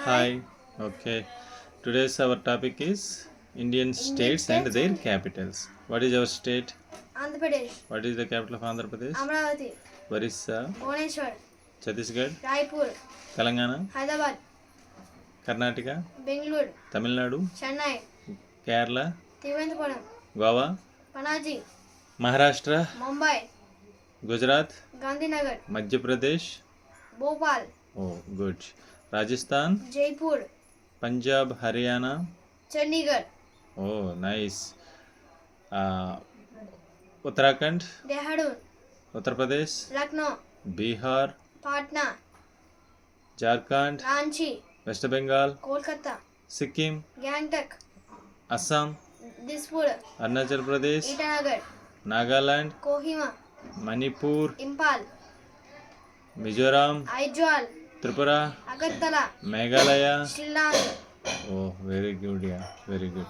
Hi. Hi. Okay. Today's our topic is Indian states and states their and capitals. What is our state? Andhra Pradesh, What is the capital of Andhra Pradesh? Amravati, Orissa, Bhubaneswar, Chhattisgarh, Raipur, Telangana, Hyderabad, Karnataka, Bangalore, Tamil Nadu, Chennai, Kerala, Thiruvananthapuram, Goa, Panaji, Maharashtra, Mumbai, Gujarat, Gandhinagar, Madhya Pradesh. Bhopal, Oh, good. Rajasthan, Jaipur, Punjab, Haryana. Chandigarh, Oh, nice. Uh, Uttarakhand, Dehradun, Uttar Pradesh, Lucknow, Bihar, Patna, Jharkhand, Ranchi, West Bengal, Kolkata, Sikkim, Gangtok, Assam, Dispur, Arunachal Pradesh, Itanagar, Nagaland, Kohima, Manipur, Impal, Mizoram, Aizawl, Tripura, Agartala, Meghalaya. Shillong. Oh, very good, yeah, very good.